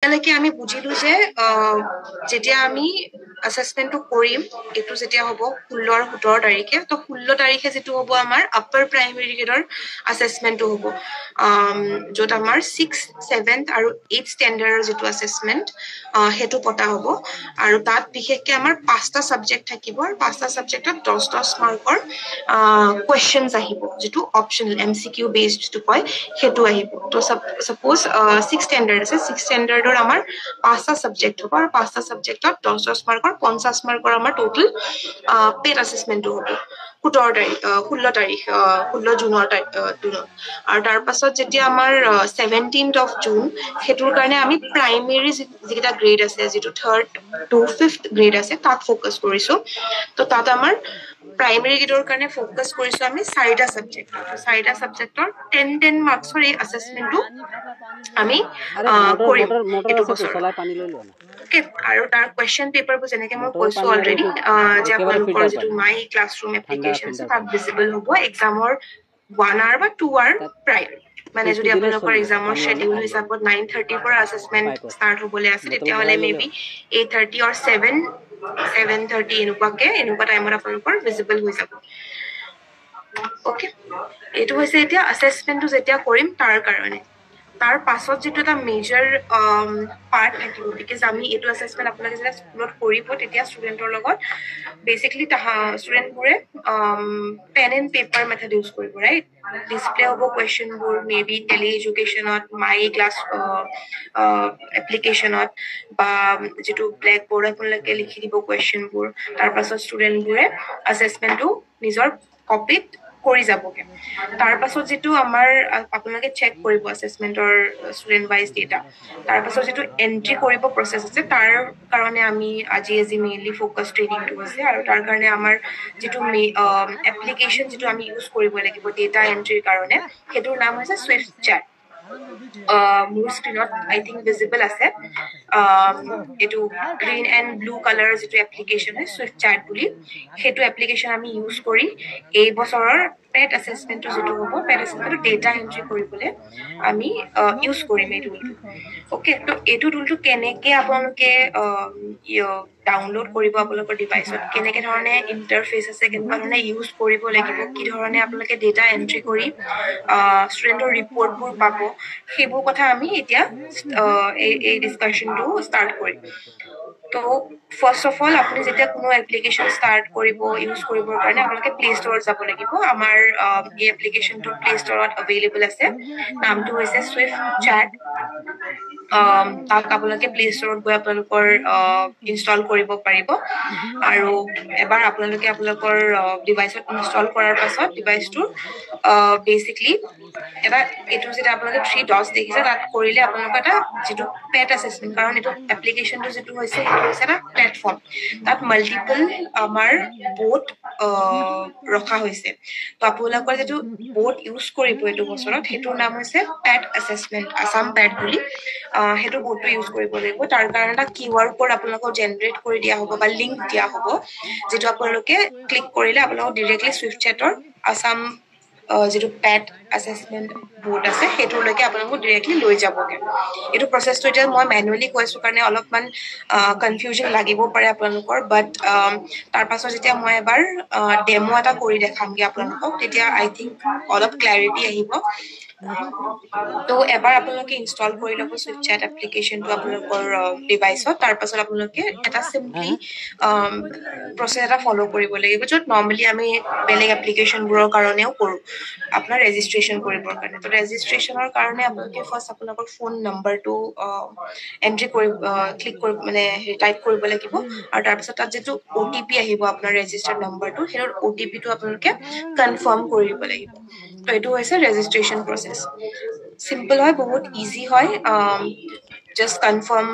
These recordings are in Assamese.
এতিয়ালৈকে আমি বুজিলো যে যেতিয়া আমি assessment কৰিম এটো যেতিয়া হ'ব 16 আৰু 17 তাৰিখে তো 16 তাৰিখে যেটো হ'ব আমাৰ আপাৰ প্ৰাইমেৰী গ্ৰেডৰ assessment হ'ব যত আমাৰ 6th 7th আৰু 8th ষ্টেণ্ডাৰ্ডৰ যেটো assessment হেতু পতা হ'ব আৰু তাত বিশেষকৈ আমাৰ পাঁচটা সাবজেক্ট থাকিব আৰু পাঁচটা সাবজেক্টত 10 মাৰ্কৰ কোৱেশ্চনছ আহিব যেটো অপচনেল এমসিকিউ বেসড যেটো কয় হেতু আহিব তো সাপোজ 6th ষ্টেণ্ডাৰ্ড আছে 6th ষ্টেণ্ডাৰ্ডৰ আমাৰ পাঁচটা সাবজেক্ট হ'ব আৰু পাঁচটা সাবজেক্টত 10 মাৰ্কৰ 50 মাৰ্কৰ আমাৰ টোটাল পেড অ্যাসেসমেন্ট হ'ব 16 তাৰিখ 16 জুনৰ আৰু তাৰ পাছত যেতিয়া আমাৰ 17th of জুন হেতুৰ কাৰণে আমি প্ৰাইমেৰী যেটা গ্ৰেড আছে যেটো 3rd to 5th গ্ৰেড আছে তাত ফোকাস কৰিছো তো তাত আমাৰ প্ৰাইমেৰী গ্ৰেডৰ কাৰণে ফোকাস কৰিছো আমি চাৰিটা সাবজেক্টৰ 10 মাৰ্কছৰ এই অ্যাসেসমেন্টটো আমি কৰিম এটো বছৰ ওকে আৰু তাৰ কোৱেশ্চন পেপাৰবোৰ যেনেকৈ মই কৈছো অলৰেডি যে আপোনালোকৰ যেটো মাই ক্লাছৰুম এপ্লিকেশন আছে তাত ভিজিবল হ'ব এক্সামৰ 1 hour বা 2 hour প্ৰায়ৰ মানে যদি আপোনালোকৰ এক্সামৰ শেডিউল হিচাপত 9:30 পৰা অ্যাসেসমেন্ট ষ্টাৰ্ট হ'বলৈ আছে তেতিয়াহলে মেবি 8:30 or 7:30 এনেকুৱা টাইমত আপোনালোকৰ ভিজিবল হৈ যাব ওকে এটো হৈছে এতিয়া অ্যাসেসমেন্টটো যেতিয়া কৰিম তাৰ কাৰণে তাৰ পাছত যেটো এটা মেজৰ পাৰ্ট থাকিব বিকজ আমি এটো অ্যাসেসমেন্ট আপোনালোকে যেতিয়া স্কুলত কৰিব তেতিয়া ষ্টুডেন্টৰ লগত বেসিক্যালি ষ্টুডেন্টবোৰে pen and paper method use কৰিব ৰাইট ডিসপ্লে হ'ব কোৱেশ্চনবোৰ মেবি টেলি এডুকেশনত মাই ক্লাছ এপ্লিকেশনত বা যেটো ব্ল্যাক বোৰ্ড আপোনালোকে লিখি দিব কোৱেশ্চনবোৰ তাৰ পাছত ষ্টুডেন্টবোৰে অ্যাসেসমেন্টটো নিজৰ কপিত কৰি যাবগে তাৰ পাছত যেটো আমাৰ আপোনালোকে চেক কৰিব অ্যাসেসমেন্টৰ ষ্টুডেন্ট ওয়াইজ ডেটা তাৰ পাছত যেটো এন্ট্ৰি কৰিব প্ৰসেস আছে তাৰ কাৰণে আমি আজি মেইনলি ফোকাস ট্ৰেইনিংটো আছে আৰু তাৰ কাৰণে আমাৰ যেটো এপ্লিকেশন যেটো আমি ইউজ কৰিব লাগিব ডেটা এন্ট্ৰিৰ কাৰণে হেতুৰ নাম হৈছে সুইফট চ্যাট মোৰ স্ক্ৰীনত আই থিংক ভিজিবল আছে এটো গ্ৰীন এণ্ড ব্লু কালাৰ যেটো এপ্লিকেশন হয় সুইফট চ্যাট বুলি হেতু এপ্লিকেশন আমি ইউজ কৰি এই বছৰৰ পেড অ্যাসেসমেন্টটো যেটো হ'ব পেড অ্যাসেসমেন্টটো ডেটা এন্ট্ৰি কৰিবলৈ আমি ইউজ কৰিম এই টুলটো ওকে তো এইটো টুলটো কেনেকৈ আপোনালোকে ডাউনলোড কৰিব আপোনালোকৰ ডিভাইচত কেনেকৈ ধৰণে ইন্টাৰফেস আছে কেনেকুৱা ধৰণে ইউজ কৰিব লাগিব কি ধৰণে আপোনালোকে ডেটা এন্ট্ৰি কৰি ষ্টুডেন্টৰ ৰিপৰ্টবোৰ পাব সেইবোৰ কথা আমি এতিয়া এই ডিসকাশনটো ষ্টাৰ্ট কৰিম তো ফাৰ্স্ট অফ অল আপুনি যেতিয়া কোনো এপ্লিকেশন ষ্টাৰ্ট কৰিব ইউজ কৰিবৰ কাৰণে আপোনালোকে প্লে ষ্টৰত যাব লাগিব আমাৰ এই এপ্লিকেশনটো প্লে ষ্টৰত এভেইলেবল আছে নামটো হৈছে সুইফট চ্যাট তাক আপোনালোকে প্লে ষ্টৰত গৈ আপোনালোকৰ ইনষ্টল কৰিব পাৰিব আৰু এবাৰ আপোনালোকে আপোনালোকৰ ডিভাইচত ইনষ্টল কৰাৰ পাছত ডিভাইচটো বেসিক্যালি এটা এটো যেটা আপোনালোকে 3 dots দেখিছে তাত কৰিলে আপোনালোকৰ এটা যেটো পেড অ্যাসেসমেন্ট কাৰণ এটো এপ্লিকেশনটো যেটো হৈছে এটা প্ল্যাটফৰ্ম তাত মাল্টিপল আমাৰ বোট ৰখা হৈছে তো আপোনালোকৰ যেটো বোট ইউজ কৰিব এটো বছৰত হেতুৰ নাম হৈছে পেড অ্যাসেসমেন্ট আসাম পেড বুলি হেতু বোটটো ইউজ কৰিব লাগিব তাৰ কাৰণে এটা কিউআৰ কোড আপোনালোকক জেনাৰেট কৰি দিয়া হ'ব বা লিংক দিয়া হ'ব যেটো আপোনালোকে ক্লিক কৰিলে আপোনালোকক ডাইৰেক্টলি সুইফট চ্যাটৰ আসাম যেটো পেড অ্যাসেসমেন্ট বোৰ্ড আছে হেতুলৈকে আপোনালোক ডাইৰেক্টলি লৈ যাবগে এটো প্ৰসেসটো এতিয়া মই ম্যানুয়ালি কৈছো কাৰণে অলপমান কনফিউজন লাগিব পাৰে আপোনালোকৰ বাট তাৰ পাছত যেতিয়া মই এবাৰ ডেমো এটা কৰি দেখামগে আপোনালোকক তেতিয়া আই থিংক অলপ ক্লাৰিটি আহিব তো এবাৰ আপোনালোকে ইনষ্টল কৰি ল'ব সুইফট চ্যাট এপ্লিকেশনটো আপোনালোকৰ ডিভাইচত তাৰ পাছত আপোনালোকে এটা সিম্পলি প্ৰসেস এটা ফলো কৰিব লাগিব য'ত নৰ্মালি আমি বেলেগ এপ্লিকেশনবোৰৰ কাৰণেও কৰো আপোনাৰ ৰেজিষ্ট্ৰেচন কৰিবৰ কাৰণে তো ৰেজিষ্ট্ৰেচনৰ কাৰণে আপোনালোকে ফাৰ্স্ট আপোনালোকৰ ফোন নম্বৰটো এন্ট্ৰি কৰি ক্লিক কৰি মানে টাইপ কৰিব লাগিব আৰু তাৰ পিছত তাত যেটো ওটিপি আহিব আপোনাৰ ৰেজিষ্টাৰ্ড নম্বৰটো হেৰ ওটিপিটো আপোনালোকে কনফাৰ্ম কৰিব লাগিব তো এটো হৈছে ৰেজিষ্ট্ৰেচন প্ৰসেস সিম্পল হয় বহুত ইজি হয় just confirm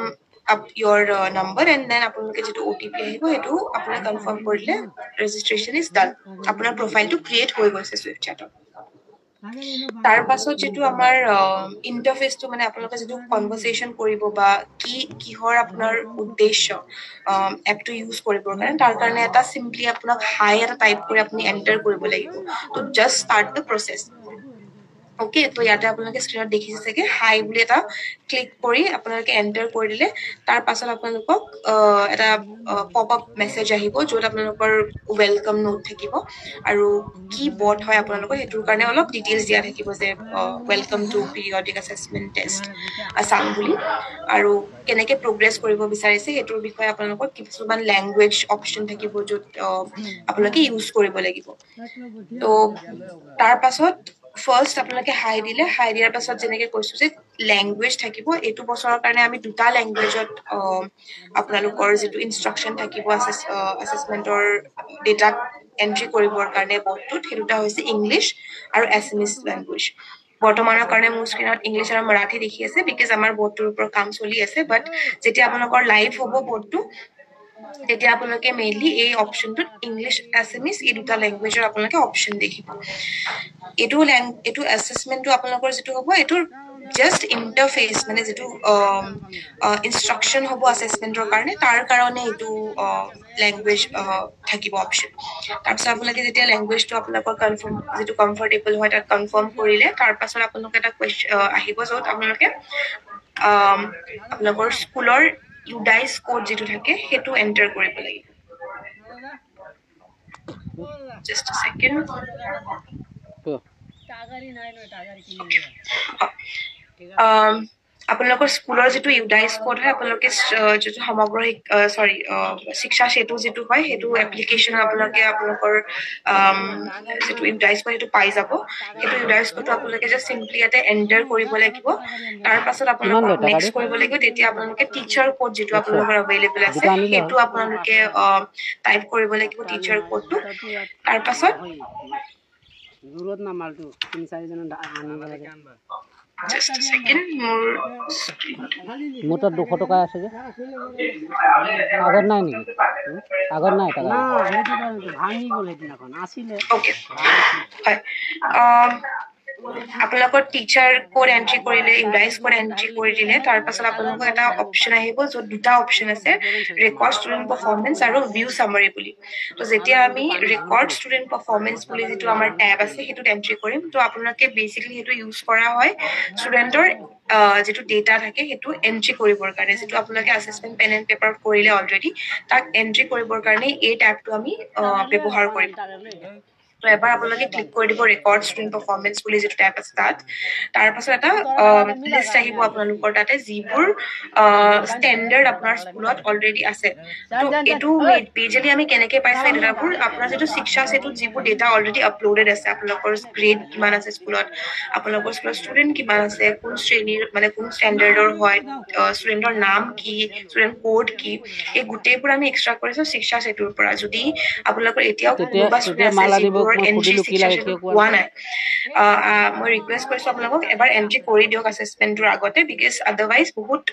up your number and then আপোনালোকে যেটো ওটিপি আহিব হেতু আপোনালোকে কনফাৰ্ম কৰিলে ৰেজিষ্ট্ৰেচন ইজ ডান আপোনাৰ প্ৰফাইলটো ক্ৰিয়েট হৈ গৈছে সুইফট চ্যাটত তাৰ পাছত যেটো আমাৰ ইন্টাৰফেসটো মানে আপোনালোকে যেটো কনভাৰসেচন কৰিব বা কিহৰ আপোনাৰ উদ্দেশ্য এপটো ইউজ কৰিবৰ কাৰণে তাৰ কাৰণে এটা সিম্পলি আপোনাক হাই এটা টাইপ কৰি আপুনি এন্টাৰ কৰিব লাগিব তো just start the process okay তো ইয়াতে আপোনালোকে স্ক্ৰীনত দেখিছে চাগে হাই বুলি এটা ক্লিক কৰি আপোনালোকে এণ্টাৰ কৰি দিলে তাৰ পাছত আপোনালোকক এটা পপ আপ মেছেজ আহিব য'ত আপোনালোকৰ ৱেলকাম নোট থাকিব আৰু কি বট হয় আপোনালোকৰ সেইটোৰ কাৰণে অলপ ডিটেইলছ দিয়া থাকিব যে welcome to periodic assessment test Assam বুলি আৰু কেনেকে প্ৰগ্ৰেছ কৰিব বিচাৰিছে সেইটোৰ বিষয়ে আপোনালোকৰ কিছুমান লেংগুৱেজ অপশ্যন থাকিব য'ত আপোনালোকে ইউজ কৰিব লাগিব তো তাৰ পাছত ফাৰ্ষ্ট আপোনালোকে হাই দিলে হাই দিয়াৰ পাছত যেনেকে কৈছো যে লেংগুৱেজ থাকিব এইটো বছৰৰ কাৰণে আমি দুটা লেংগুৱেজত আপোনালোকৰ যিটো ইনষ্ট্ৰাকশ্যন থাকিব এছেছমেণ্টৰ ডেটা এণ্ট্ৰি কৰিবৰ কাৰণে বৰ্ডটোত সেই দুটা হৈছে ইংলিছ আৰু এছামিছ লেংগুৱেজ বৰ্তমানৰ কাৰণে মোৰ স্ক্ৰীনত ইংলিছ আৰু মাৰাঠী দেখি আছে বিকজ আমাৰ বৰ্ডটোৰ ওপৰত কাম চলি আছে বাট যেতিয়া আপোনালোকৰ লাইভ হ'ব বৰ্ডটো তেতিয়া আপোনালোকে মেইনলি এই অপশ্যনটোত ইংলিছ এছামিছ এই দুটা লেংগুৱেজৰ আপোনালোকে অপশ্যন দেখিব এইটো এছেছমেণ্টটো আপোনালোকৰ যিটো হ'ব এইটোৰ জাষ্ট ইণ্টাৰফেচ মানে যিটো ইনষ্ট্ৰাকশ্যন হ'ব এছেছমেণ্টৰ কাৰণে তাৰ কাৰণে এইটো লেংগুৱেজ থাকিব অপশ্যন তাৰপিছত আপোনালোকে যেতিয়া লেংগুৱেজটো আপোনালোকৰ কনফাৰ্ম যিটো কমফৰ্টেবল হয় তাত কনফাৰ্ম কৰিলে তাৰ পাছত আপোনালোকে এটা কুৱেশ্যন আহিব য'ত আপোনালোকে আপোনালোকৰ স্কুলৰ ইউডাইচ কোড যিটো থাকে সেইটো এণ্টাৰ কৰিব লাগিব জাষ্ট আ ছেকেণ্ড আপোনালোকৰ স্কুলৰ যিটো ইউডাইচ কোড হয় আপোনালোকে যিটো সমগ্ৰ শিক্ষা সেতু যিটো হয় সেইটো এপ্লিকেশ্যন আপোনালোকে আপোনালোকৰ যিটো ইউডাইচ কোড সেইটো পাই যাব সেইটো ইউডাইচ কোডটো আপোনালোকে জাষ্ট চিম্পলি ইয়াতে এণ্টাৰ কৰিব লাগিব তাৰ পাছত আপোনালোকক নেক্সট কৰিব লাগিব তেতিয়া আপোনালোকে টিচাৰ কোড যিটো আপোনালোকৰ এভেইলেবল আছে সেইটো আপোনালোকে টাইপ কৰিব লাগিব টিচাৰ কোডটো তাৰ পাছত দূৰত না মালটো 3-4 জন আনিব লাগে just a second মোৰ তাত 200 টকা আছে যে আগৰ নাই নেকি আগৰ নাই টাকা না সেইটো ভাঙি গ'ল এদিনাখন আছিলে ওকে হয় আপোনালোকৰ টিচাৰ কোড এন্ট্ৰি কৰিলে ইউডাইচ কোড এন্ট্ৰি কৰি দিলে তাৰ পাছত আপোনালোকৰ এটা অপশ্যন আহিব য'ত দুটা অপশ্যন আছে ৰেকৰ্ড ষ্টুডেণ্ট পাৰফৰ্মেন্স আৰু ভিউ সামাৰি বুলি তো যেতিয়া আমি ৰেকৰ্ড ষ্টুডেণ্ট পাৰফৰ্মেন্স বুলি যিটো আমাৰ টেব আছে সেইটোত এন্ট্ৰি কৰিম তো আপোনালোকে বেচিকলি সেইটো ইউজ কৰা হয় ষ্টুডেণ্টৰ যিটো ডেটা থাকে সেইটো এন্ট্ৰি কৰিবৰ কাৰণে যিটো আপোনালোকে এছেছমেণ্ট পেন এণ্ড পেপাৰ কৰিলে অলৰেডি তাক এন্ট্ৰি কৰিবৰ কাৰণে এই টেবটো আমি ব্যৱহাৰ কৰিম তো এবাৰ আপোনালোকে ক্লিক কৰি দিব ৰেকৰ্ড ষ্টুডেণ্ট পাৰফৰ্মেন্স বুলি যিটো টেব আছে তাত তাৰ পাছত এটা লিষ্ট আহিব আপোনালোকৰ তাতে যিবোৰ ষ্টেণ্ডাৰ্ড আপোনাৰ স্কুলত অলৰেডি আছে তো এইটো মেজৰলি আমি কেনেকে পাইছো এই ডেটাবোৰ আপোনাৰ যিটো শিক্ষা সেতুত যিবোৰ ডেটা অলৰেডি আপলোডেড আছে আপোনালোকৰ গ্ৰেড কিমান আছে স্কুলত আপোনালোকৰ স্কুলৰ ষ্টুডেণ্ট কিমান আছে কোন শ্ৰেণীৰ মানে কোন ষ্টেণ্ডাৰ্ডৰ হয় ষ্টুডেণ্টৰ নাম কি ষ্টুডেণ্ট কোড কি এই গোটেইবোৰ আমি এক্সট্ৰা কৰিছো শিক্ষা সেতুৰ পৰা যদি আপোনালোকৰ এতিয়াও কোনোবা ষ্টুডেণ্ট আছে যিবোৰৰ এন্ট্ৰি শিক্ষা সেতুত হোৱা নাই মই ৰিকুৱেষ্ট কৰিছো আপোনালোকক এবাৰ এন্ট্ৰি কৰি দিয়ক এছেছমেণ্টৰ আগতে বিকজ আদাৰৱাইজ বহুত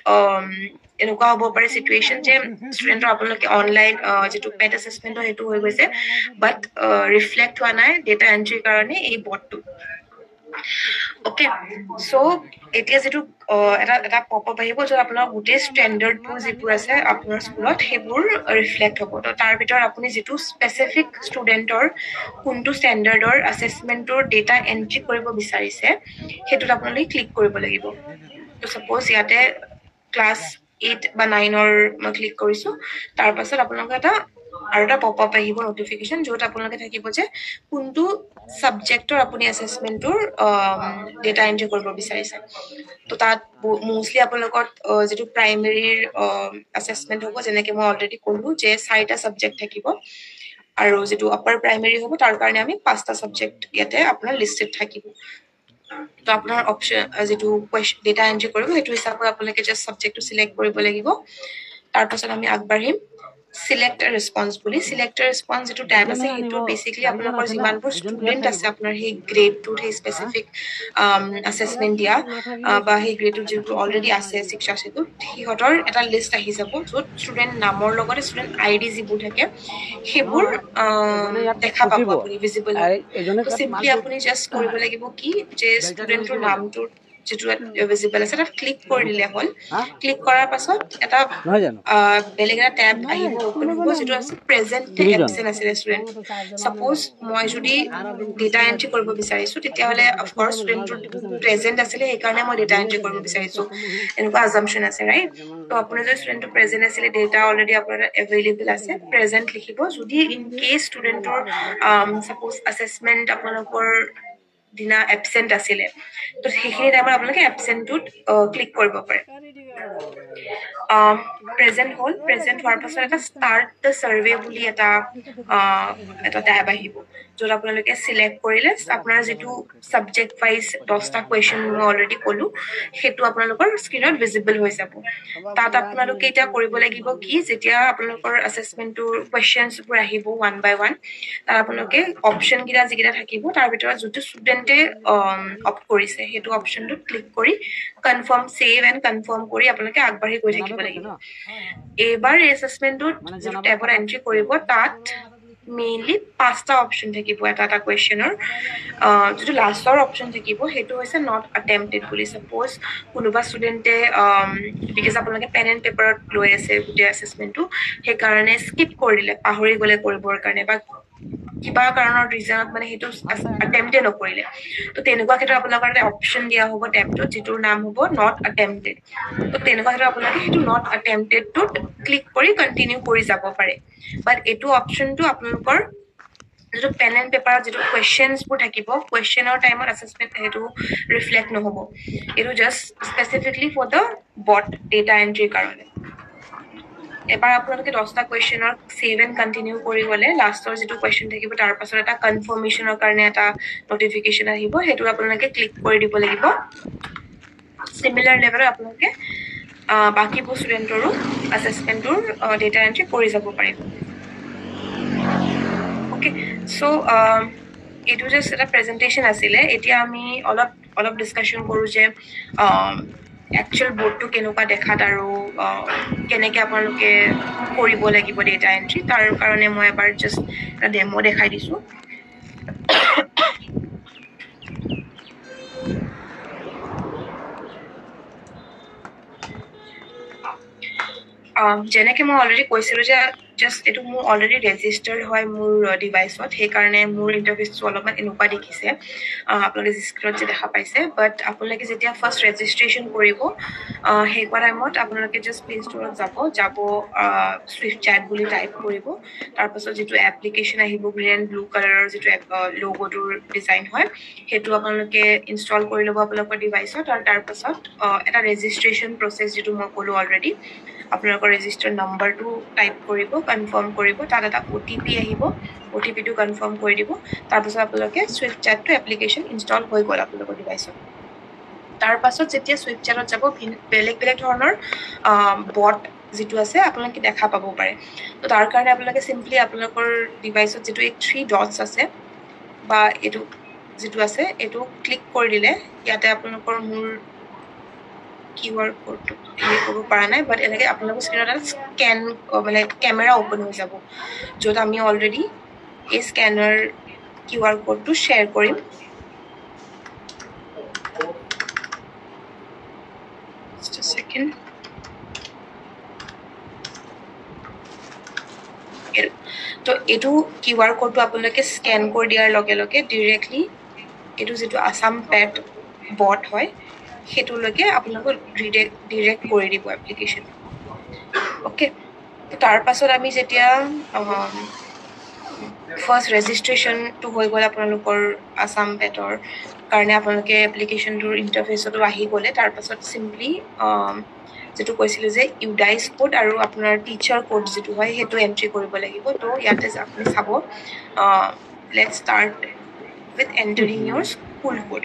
এনেকুৱা হ'ব পাৰে চিটুৱেশ্যন যে ষ্টুডেণ্টৰ আপোনালোকে অনলাইন যিটো পেড এছেছমেণ্টৰ সেইটো হৈ গৈছে বাট ৰিফ্লেক্ট হোৱা নাই ডেটা এন্ট্ৰিৰ কাৰণে এই বটটো ওকে সো এতিয়া যেটো এটা পপ আপ আহিব য'ত আপোনাৰ গোটেই ষ্টেণ্ডাৰ্ডবোৰ যিবোৰ আছে আপোনাৰ স্কুলত সেইবোৰ ৰিফ্লেক্ট হ'ব তো তাৰ ভিতৰত আপুনি যিটো স্পেচিফিক ষ্টুডেণ্টৰ কোনটো ষ্টেণ্ডাৰ্ডৰ এছেছমেণ্টৰ ডেটা এণ্ট্ৰি কৰিব বিচাৰিছে সেইটোত আপোনালোকে ক্লিক কৰিব লাগিব তো ছাপ'জ ইয়াতে ক্লাছ 8 বা 9ৰ মই ক্লিক কৰিছো তাৰ পাছত আপোনালোকে আৰু এটা পপ আপ আহিব নটিফিকেশ্যন য'ত আপোনালোকে থাকিব যে কোনটো ছাবজেক্টৰ আপুনি এছেছমেণ্টৰ ডেটা এণ্ট্ৰি কৰিব বিচাৰিছে তো তাত মোষ্টলি আপোনালোকৰ যিটো প্ৰাইমেৰীৰ এছেছমেণ্ট হ'ব যেনেকৈ মই অলৰেডি ক'লো যে 4টা ছাবজেক্ট থাকিব আৰু যিটো আপাৰ প্ৰাইমেৰী হ'ব তাৰ কাৰণে আমি 5টা ছাবজেক্ট ইয়াতে আপোনাৰ লিষ্টেড থাকিব তো আপোনাৰ অপশ্যন যিটো ডেটা এণ্ট্ৰি কৰিব সেইটো হিচাপত আপোনালোকে জাষ্ট ছাবজেক্টটো চিলেক্ট কৰিব লাগিব তাৰ পাছত আমি আগবাঢ়িম select a response বুলি select a response যেটো ট্যাব আছে হেতু বেসিক্যালি আপোনালোকৰ যিমানবোৰ ষ্টুডেন্ট আছে আপোনাৰ সেই গ্ৰেডটোত সেই স্পেসিফিক অ্যাসেসমেন্ট দিয়া বা সেই গ্ৰেডটোত যেটো অলৰেডি আছে শিক্ষা সেতু হিহতৰ এটা লিষ্ট আহি যাব য'ত ষ্টুডেন্ট নামৰ লগত ষ্টুডেন্ট আইডি যিবোৰ থাকে সেইবোৰ দেখা পাব আপুনি ভিজিবল সিম্পলি আপুনি জাস্ট কৰিব লাগিব কি যে ষ্টুডেন্টৰ নামটো যেটো ভিজিবল আছে তাত ক্লিক কৰি দিলে হ'ল ক্লিক কৰাৰ পাছত এটা বেলেগ এটা ট্যাব আহিব ওপেন হ'ব যেটো আছে প্ৰেজেন্ট এবসেন্ট আছে ষ্টুডেন্ট সাপোজ মই যদি ডেটা এন্ট্ৰি কৰিব বিচাৰিছো তেতিয়া হলে অফ কোৰ্স ষ্টুডেন্টৰ প্ৰেজেন্ট আছিল এই কাৰণে মই ডেটা এন্ট্ৰি কৰিব বিচাৰিছো এনেকুৱা assumption আছে ৰাইট তো আপোনাৰ যে ষ্টুডেন্টৰ প্ৰেজেন্ট আছিল ডেটা অলৰেডি আপোনাৰ এভেইলেবল আছে প্ৰেজেন্ট লিখিব যদি ইন কেস ষ্টুডেন্টৰ সাপোজ অ্যাসেসমেন্ট আপোনালোকৰ দিনা এবসেন্ট আছিলে তো সেইখিনি টাইমত আপোনালোকে এবসেন্টটোত ক্লিক কৰিব পাৰে প্ৰেজেন্ট হোৱাৰ পাছত এটা ষ্টাৰ্ট দ্য সাৰ্ভে বুলি এটা ট্যাব আহিব য'ত আপোনালোকে সিলেক্ট কৰিলে আপোনাৰ যেটো সাবজেক্ট ওয়াইজ 10টা কোৱেশ্চন মই অলৰেডি ক'লো হেতু আপোনালোকৰ স্ক্ৰিনত ভিজিবল হৈ যাব তাত আপোনালোকে এটা কৰিব লাগিব কি যেতিয়া আপোনালোকৰ অ্যাসেসমেন্টৰ কোৱেশ্চনছ বোৰ আহিব ওয়ান বাই ওয়ান তাৰ আপোনালোকে অপচন কিটা যিকিটা থাকিব তাৰ ভিতৰত যেটো ষ্টুডেন্টে অপ্ট কৰিছে হেতু অপচনটো ক্লিক কৰি কনফাৰ্ম সেভ এন্ড কনফাৰ্ম কৰি আপোনালোকে আগবাঢ়ি গৈ থাকিব লাগিব এবাৰ অ্যাসেসমেন্টত যেটো ট্যাবত এন্ট্ৰি কৰিব তাত মেইনলি 5টা অপচন থাকিব এটা কোৱেশ্চনৰ যেটো লাষ্টৰ অপচন থাকিব হেতু হৈছে নট অ্যাটেম্পটেড বুলি সাপোজ কোনোবা ষ্টুডেন্টে বিকজ আপোনালোকে পেন এন্ড পেপাৰত লৈ আছে গুটেই অ্যাসেসমেন্টটো সেই কাৰণে স্কিপ কৰি দিলে পাহৰি গলে কৰিবৰ কাৰণে বা কিবা কাৰণৰ ৰিজনত মানে হেতু অ্যাটেম্পটে নকৰিলে তো তেনেকুৱা ক্ষেত্ৰত আপোনালোকৰ এটা অপচন দিয়া হ'ব ট্যাবটোত যেটোৰ নাম হ'ব নট অ্যাটেম্পটেড তো তেনেকুৱা ক্ষেত্ৰত আপোনালোকে হেতু নট অ্যাটেম্পটেড টোত ক্লিক কৰি কন্টিনিউ কৰি যাব পাৰে বাট এটো অপচনটো আপোনালোকৰ যেটো পেন এন্ড পেপাৰত যেটো কোৱেশ্চনছ বোৰ থাকিব কোৱেশ্চনৰ টাইমত অ্যাসেসমেন্ট হেতু ৰিফ্লেক্ট নহব এটো জাস্ট স্পেসিফিকলি ফৰ দ্য বট ডেটা এন্ট্ৰি কাৰণে এবাৰ আপোনালোকে 10টা কোৱেশ্চনৰ সেভ এন্ড কন্টিনিউ কৰি গলে লাষ্টৰ যেটো কোৱেশ্চন থাকিব তাৰ পাছত এটা কনফাৰ্মেশনৰ কাৰণে এটা নটিফিকেশন আহিব হেতু আপোনালোকে ক্লিক কৰি দিব লাগিব সিমিলাৰ লেভেলত আপোনালোকে বাকিবোৰ ষ্টুডেন্টৰো অ্যাসেসমেন্টৰ ডেটা এন্ট্ৰি কৰি যাব পাৰিব ওকে সো এটো জাস্ট এটা প্ৰেজেন্টেশন আছিলে এতিয়া আমি অলপ ডিসকাশন কৰো যে একচুয়াল বোৰ্ডটো কেনেকুৱা দেখাত আৰু কেনেকৈ আপোনালোকে কৰিব লাগিব ডেটা এন্ট্ৰি তাৰ কাৰণে মই এবাৰ জাস্ট এটা ডেমো দেখাই দিছো যেনেকৈ মই অলৰেডি কৈছিলো যে জাস্ট এটো মোৰ অলৰেডি ৰেজিষ্টাৰ্ড হয় মোৰ ডিভাইসত সেই কাৰণে মোৰ ইন্টাৰফেসটো অলপমান এনেকুৱা দেখিছে আপোনালোকে স্ক্ৰীনত যে দেখা পাইছে বাট আপোনালোকে যেতিয়া ফাৰ্স্ট ৰেজিষ্ট্ৰেচন কৰিব সেই টাইমত আপোনালোকে জাস্ট প্লে ষ্টৰত যাব সুইফট চ্যাট বুলি টাইপ কৰিব তাৰ পাছত যেটো এপ্লিকেশন আহিব গ্ৰীন এণ্ড ব্লু কালাৰৰ যেটো লোগোটোৰ ডিজাইন হয় হেতু আপোনালোকে ইনষ্টল কৰি ল'ব আপোনালোকৰ ডিভাইসত আৰু তাৰ পাছত এটা ৰেজিষ্ট্ৰেচন প্ৰসেস যেটো মই ক'লো অলৰেডি আপোনালোকৰ ৰেজিষ্টাৰ নম্বৰটো টাইপ কৰিব কনফাৰ্ম কৰিব তাত এটা ওটিপি আহিব ওটিপিটো কনফাৰ্ম কৰি দিব তাৰ পাছত আপোনালোকে সুইফট চ্যাটটো এপ্লিকেশন ইনষ্টল হৈ গ'ল আপোনালোকৰ ডিভাইসত তাৰ পাছত যেতিয়া সুইফট চ্যাটত যাব বেলেগ ধৰণৰ বট যেটো আছে আপোনালোকে দেখা পাব পাৰে তো তাৰ কাৰণে আপোনালোকে সিম্পলি আপোনালোকৰ ডিভাইসত যেটো এই 3 ডটস আছে বা এটো যেটো আছে এটো ক্লিক কৰি দিলে ইয়াতে আপোনালোকৰ মোৰ কিউআৰ কোডটো এই কৰিব পৰা নাই বাট এনেকৈ আপোনালোকৰ স্ক্ৰীনত এটা স্ক্যান মানে ক্যামেৰা ওপেন হৈ যাব য'ত আমি অলৰেডি এই স্ক্যানাৰ কিউআৰ কোডটো শ্বেয়াৰ কৰিম just a second তো এটো কিউআৰ কোডটো আপোনালোকে স্ক্যান কৰি দিয়াৰ লগে লগে ডাইৰেক্টলি এটো যেটো আসাম পেট বট হয় হেতুলৈকে আপোনালোক ডিৰেক্ট কৰি দিব এপ্লিকেশন ওকে তো তাৰ পাছত আমি যেতিয়া ফাৰ্স্ট ৰেজিষ্ট্ৰেচনটো হৈ গ'ল আপোনালোকৰ আসাম পেটৰ কাৰণে আপোনালোকে এপ্লিকেশনটোৰ ইন্টাৰফেসটো আহি গ'লে তাৰ পাছত সিম্পলি যেটো কৈছিল যে ইউডাইস কোড আৰু আপোনাৰ টিচাৰ কোড যেটো হয় হেতু এন্ট্ৰি কৰিব লাগিব তো ইয়াতে আপুনি চাব let's start with entering your school code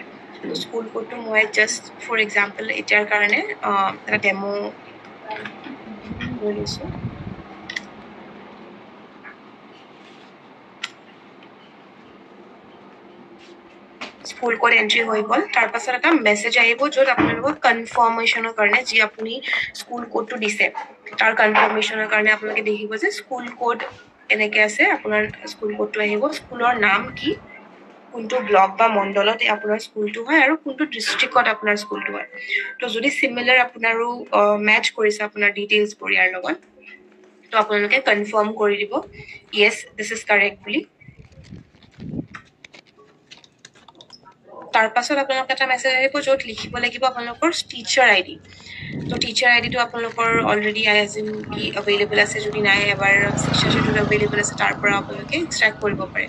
school কোডটো মই জাস্ট ফৰ এক্সাম্পল এতিয়াৰ কাৰণে এটা ডেমো লৈ লৈছো স্কুল কোড এন্ট্ৰি হৈ গ'ল তাৰ পাছত এটা মেছেজ আহিব য'ত আপোনালোকক কনফাৰ্মেশনৰ কাৰণে যি আপুনি স্কুল কোডটো দিছে তাৰ কনফাৰ্মেশনৰ কাৰণে আপোনালোকে দেখিব যে স্কুল কোড এনেকৈ আছে আপোনাৰ স্কুল কোডটো আহিব স্কুলৰ নাম কি কোনটো ব্লক বা মণ্ডলত আপোনাৰ স্কুলটো হয় আৰু কোনটো ডিষ্ট্ৰিক্টত আপোনাৰ স্কুলটো হয় তো যদি সিমিলাৰ আপোনাৰো মেচ কৰিছে আপোনাৰ ডিটেইলছবোৰ ইয়াৰ লগত তো আপোনালোকে কনফাৰ্ম কৰি দিব ইয়েছ দিছ ইজ কাৰেক্ট বুলি তাৰ পাছত আপোনালোকে এটা মেছেজ আহিব য'ত লিখিব লাগিব আপোনালোকৰ টিচাৰ আইডি তো টিচাৰ আইডিটো আপোনালোকৰ অলৰেডি আইএছএম কি এভেইলেবল আছে যদি নাই এবাৰ শিক্ষা যদি এভেইলেবল আছে তাৰ পৰা আপোনালোকে এক্সট্ৰাক্ট কৰিব পাৰে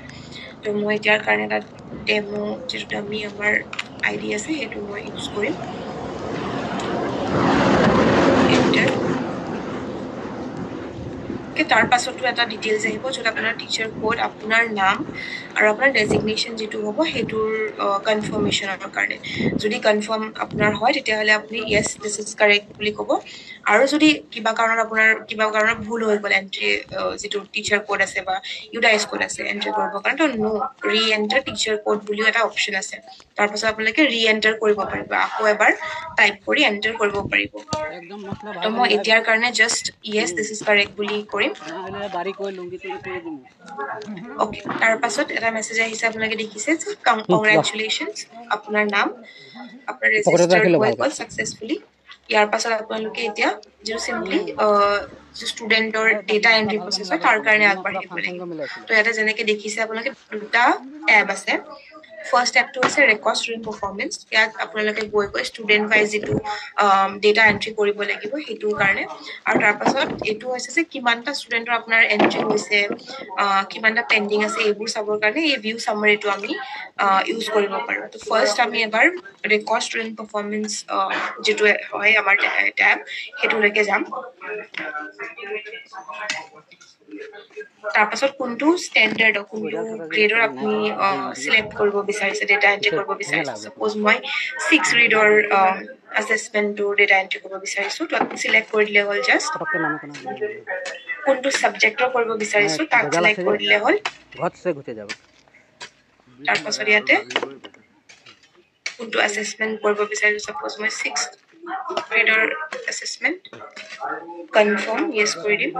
তো মই এতিয়াৰ কাৰণে এটা ডেমো যিটো ডামি আমাৰ আইডি আছে সেইটো মই ইউজ কৰিম এণ্টাৰ তাৰ পাছতো এটা ডিটেইলছ আহিব য'ত আপোনাৰ টিচাৰ কোড আপোনাৰ নাম আৰু আপোনাৰ ডেজিগনেশ্যন যিটো হ'ব সেইটোৰ কনফাৰ্মেশ্যনৰ কাৰণে যদি কনফাৰ্ম আপোনাৰ হয় তেতিয়াহ'লে আপুনি য়েছ দিছ ইজ কাৰেক্ট বুলি ক'ব আৰু যদি কিবা কাৰণত ভুল হৈ গ'ল এণ্ট্ৰি যিটো টিচাৰ কোড আছে বা ইউটাইজ কোড আছে এণ্ট্ৰি কৰিবৰ কাৰণে তো নো ৰি এণ্টাৰ টিচাৰ কোড বুলিও এটা অপশ্যন আছে তাৰপাছত আপোনালোকে ৰি এণ্টাৰ কৰিব পাৰিব আকৌ এবাৰ টাইপ কৰি এণ্টাৰ কৰিব পাৰিব একদম মছলা তো মই এতিয়াৰ কাৰণে just Yes this is correct বুলি কৰিম বাৰী কৈ লুংগি তুলি কৰি দিম ওকে তাৰ পাছত এটা মেছেজ আহিছে আপোনালোকে দেখিছে কংগ্ৰেচুলেশ্যনছ আপোনাৰ নাম আপোনাৰ ৰেজিষ্টাৰ্ড হৈ গ'ল সাকসেসফুলি ইয়াৰ পাছত আপোনালোকে এতিয়া যিটো সিম্পলি ষ্টুডেণ্টৰ ডেটা এন্ট্ৰি প্ৰচেছ হয় তাৰ কাৰণে আগবাঢ়িব লাগিব তো ইয়াতে যেনেকৈ দেখিছে আপোনালোকে দুটা ট্যাব আছে ফাৰ্ষ্ট ট্যাবটো হৈছে ৰেকৰ্ড ষ্টুডেণ্ট পাৰফৰ্মেঞ্চ ইয়াত আপোনালোকে গৈ ষ্টুডেণ্ট ৱাইজ যিটো ডেটা এন্ট্ৰি কৰিব লাগিব সেইটোৰ কাৰণে আৰু তাৰপাছত এইটো হৈছে যে কিমানটা ষ্টুডেণ্টৰ আপোনাৰ এন্ট্ৰি হৈছে কিমানটা পেণ্ডিং আছে এইবোৰ চাবৰ কাৰণে এই ভিউ চামাৰিটো আমি ইউজ কৰিব পাৰোঁ তো ফাৰ্ষ্ট আমি এবাৰ ৰেকৰ্ড ষ্টুডেণ্ট পাৰফৰ্মেঞ্চ যিটো হয় আমাৰ ট্যাব সেইটোলৈকে যাম তাৰপাছত কোনটো ষ্টেণ্ডাৰ্ড কোনটো গ্ৰেডৰ আপুনি চিলেক্ট কৰিব বিচাৰিছে ডেটা এন্ট্ৰি কৰিব বিচাৰিছে সাপোজ মই 6 গ্ৰেডৰ assessment ডেটা এন্ট্ৰি কৰিব বিচাৰিছো তো আপুনি চিলেক্ট কৰি দিলে হ'ল জাষ্ট কোনটো সাবজেক্টৰ কৰিব বিচাৰিছো তাক চিলেক্ট কৰি দিলে হ'ল ঘৰছে গুচি যাব তাৰপাছত ইয়াতে কোনটো assessment কৰিব বিচাৰিছো সাপোজ মই 6th গ্ৰেডৰ assessment কনফাৰ্ম ইয়েছ কৰি দিম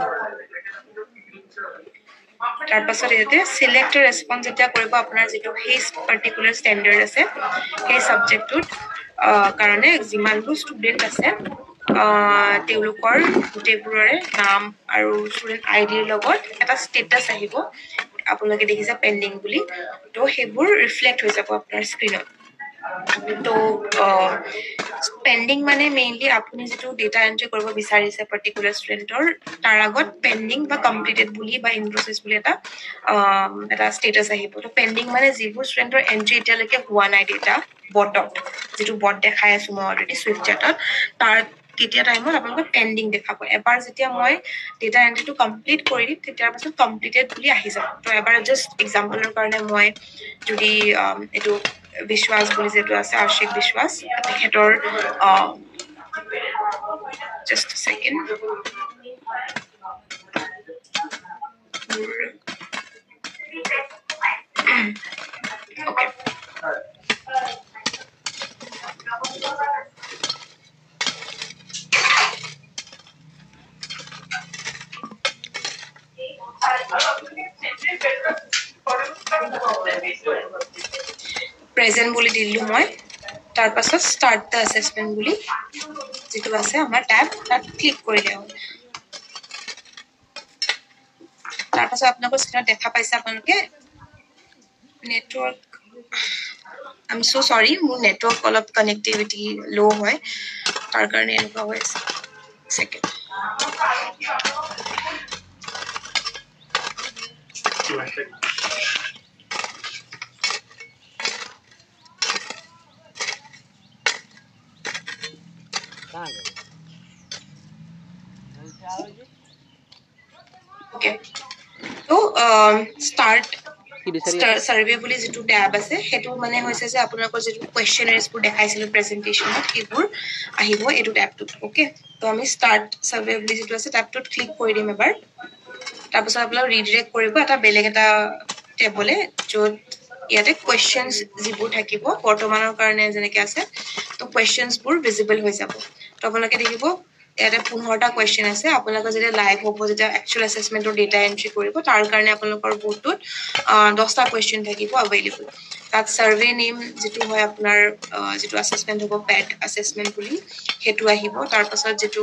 তাৰপাছত ইয়াতে সিলেক্ট ৰেসপন্স যেতিয়া কৰিব আপোনাৰ যিটো সেই পাৰ্টিকুলাৰ ষ্টেণ্ডাৰ্ড আছে সেই সাবজেক্টটোত কাৰণে যিমানবোৰ ষ্টুডেণ্ট আছে তেওঁলোকৰ গোটেইবোৰৰে নাম আৰু ষ্টুডেণ্ট আইডিৰ লগত এটা ষ্টেটাছ আহিব আপোনালোকে দেখিছে পেণ্ডিং বুলি তো সেইবোৰ ৰিফ্লেক্ট হৈ যাব আপোনাৰ স্ক্ৰীনত তো পেণ্ডিং মানে মেইনলি আপুনি যিটো ডেটা এন্ট্ৰি কৰিব বিচাৰিছে পাৰ্টিকুলাৰ ষ্টুডেণ্টৰ তাৰ আগত পেণ্ডিং বা কমপ্লিটেড বুলি বা ইন প্ৰচেছ বুলি এটা ষ্টেটাছ আহিব তো পেণ্ডিং মানে যিবোৰ ষ্টুডেণ্টৰ এন্ট্ৰি এতিয়ালৈকে হোৱা নাই ডেটা বটত যিটো বট দেখাই আছো মই অলৰেডি চুইফট চাটত তাৰ কেতিয়া টাইমত আপোনালোকে পেণ্ডিং দেখাব এবাৰ যেতিয়া মই ডেটা এন্ট্ৰিটো কমপ্লিট কৰি দিম তেতিয়াৰ পাছত কমপ্লিটেড বুলি আহি যাব তো এবাৰ জাষ্ট এক্সাম্পলৰ কাৰণে মই যদি এইটো বিশ্বাস বুলি যেটো আছে আশিক বিশ্বাস তেখেতৰ just a second okay present বুলি দিলু মই তাৰ পাছত start the assessment বুলি যেটো আছে আমাৰ ট্যাব তাত ক্লিক কৰিলে হ'ল তাৰ পাছত আপোনালোকৰ স্ক্ৰীনত দেখা পাইছে আপোনালোকে নেটৱৰ্ক I'm so sorry মোৰ নেটৱৰ্ক অলপ কানেক্টিভিটি লো হয় তাৰ কাৰণে এনেকুৱা হৈ আছে second Okay. So, start survey বুলি যেটো ট্যাব আছে হেতু মানে হৈছে যে আপোনালোকৰ যেটো কোৱেশ্চনাৰিজ বোৰ দেখাইছিল প্ৰেজেন্টেচনত এইবোৰ আহিব এটো ট্যাবটোত ওকে তো আমি স্টাৰ্ট সাৰ্ভে বুলি যেটো আছে ট্যাবটোত ক্লিক কৰি দিম এবাৰ তাৰ পাছত আপোনালোক ৰিডাইৰেক্ট কৰিব এটা বেলেগ এটা টেবলে য'ত ইয়াতে কোৱেশ্চনছ যিবোৰ থাকিব বৰ্তমানৰ কাৰণে যেনেকৈ আছে তো কোৱেশ্চনছ বোৰ ভিজিবল হৈ যাব তো আপোনালোকে দেখিব ইয়াতে 15টা কোৱেশ্চন আছে আপোনালোকৰ যেতিয়া লাইভ হ'ব যেতিয়া একচুৱেল এছেছমেণ্টৰ ডেটা এন্ট্ৰি কৰিব তাৰ কাৰণে আপোনালোকৰ বোৰ্ডটোত 10টা কোৱেশ্চন থাকিব এভেইলেবল তাত সাৰ্ভে নেম যেটো হয় আপোনাৰ যেটো এছেছমেণ্ট হ'ব পেড এছেছমেণ্ট বুলি হেতু আহিব তাৰ পাছত যেটো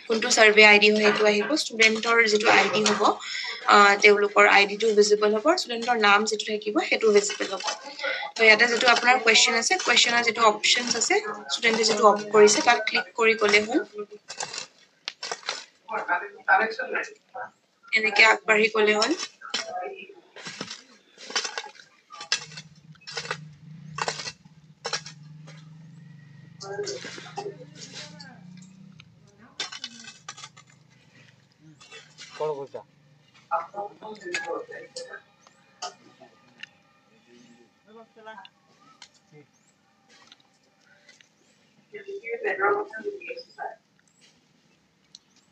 কোনটো সাৰ্ভে আইডি হয় হেতু আহিব ষ্টুডেন্টৰ যেটো আইডি হ'ব তেওঁলোকৰ আইডিটো ভিজিবল হ'ব ষ্টুডেন্টৰ নাম যেটো থাকিব হেতু ভিজিবল হ'ব তো ইয়াতে যেটো আপোনাৰ কোৱেশ্চন আছে কোৱেশ্চনৰ যেটো অপচনছ আছে ষ্টুডেন্টে যেটো অপ কৰিছে তাত ক্লিক কৰি গলে হ'ল এনেকে আগবাঢ়ি গলে হ'ল কল কৰিছা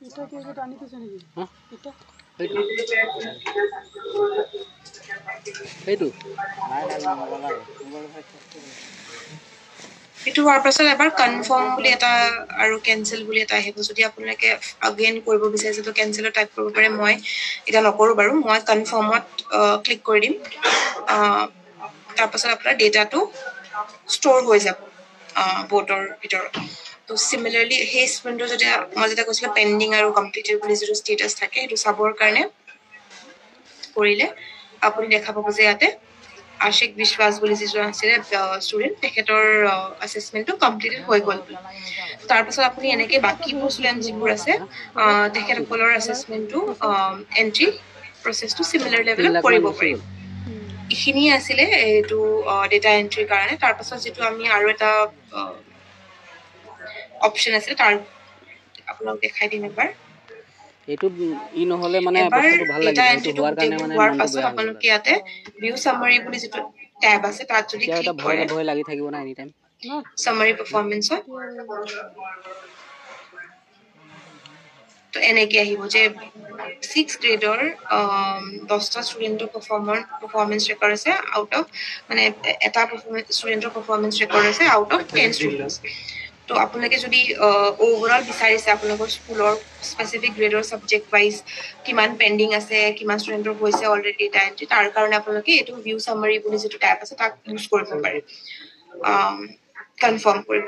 এটা কি এটা আনি দিছে নেকি হ্যাঁ এটা এইটো নাই মোবাইল এটো হোৱাৰ পাছত এবাৰ কনফাৰ্ম বুলি এটা আৰু কেনসেল বুলি এটা আহিব যদি আপোনালোকে আগেইন কৰিব বিচাৰিছে তো কেনসেলৰ টাইপ কৰিব পাৰে মই এটা নকৰো বাৰু মই কনফাৰ্মত ক্লিক কৰি দিম তাৰ পাছত আপোনাৰ ডেটাটো ষ্ট'ৰ হৈ যাব বোৰ্ডৰ ভিতৰত তো সিমিলাৰলি সেই স্পেন্টৰ যদি মই যেটা কৈছিলো পেন্ডিং আৰু কমপ্লিটেড বুলি যিটো ষ্টেটাস থাকে সেইটো চাবৰ কাৰণে কৰিলে আপুনি দেখা পাব যে ইয়াতে আশিক বিশ্বাস বুলি যিজন আছে ষ্টুডেন্ট তেখেতৰ এছেছমেন্টটো কমপ্লিটেড হৈ গ'ল তাৰ পাছত আপুনি এনেকে বাকিবোৰ ষ্টুডেন্ট যিবোৰ আছে তেখেতসকলৰ এছেছমেন্টটো এন্ট্ৰি প্ৰসেসটো সিমিলাৰ লেভেলত কৰিব পাৰিব ইখিনি আছিলে এইটো ডেটা এন্ট্ৰিৰ কাৰণে তাৰ পাছত যেটো আমি আৰু এটা অপচন আছে তাৰ আপোনাক দেখাই দিম এবাৰ এইটো ই নহলে মানে এবাৰ বস্তুটো ভাল ডেটা লাগিছে এইটো এন্ট্ৰিটো হোৱাৰ কাৰণে গোটেইবোৰ মানে হোৱাৰ মনটো পাছত বেয়া হৈ গ'ল আপোনালোকে ইয়াতে ভিউ সামাৰি বুলি যেটো ট্যাব আছে তাত যদি এতিয়া এটা ক্লিক কৰে ভয় লাগি থাকিব না এনি টাইম সামাৰি পাৰফৰমেন্সত তো এনেকে আহিব যে 6 গ্ৰেডৰ 10টা ষ্টুডেন্টৰ পাৰফৰমেন্স ৰেকৰ্ড আছে আউট অফ মানে এটা ষ্টুডেন্টৰ পাৰফৰমেন্স ৰেকৰ্ড আছে আউট অফ 10 ষ্টুডেন্টস তো আপোনালোকে যদি ওভাৰঅল বিচাৰিছে আপোনালোকৰ স্কুলৰ স্পেসিফিক গ্ৰেডৰ সাবজেক্ট ওয়াইজ কিমান পেন্ডিং আছে কিমান ষ্টুডেন্টৰ হৈছে অলৰেডি ডেটা এন্ট্ৰি তাৰ কাৰণে আপোনালোকে এটো ভিউ সামাৰি বুলি যেটো ট্যাব আছে তাক ইউজ কৰিব পাৰে কনফাৰ্ম কৰিব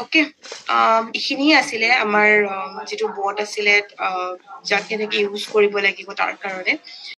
ওকে ইখিনি আছিলে আমাৰ যেটো বট আছিলে যাক কেনেকে ইউজ কৰিব লাগিব তাৰ কাৰণে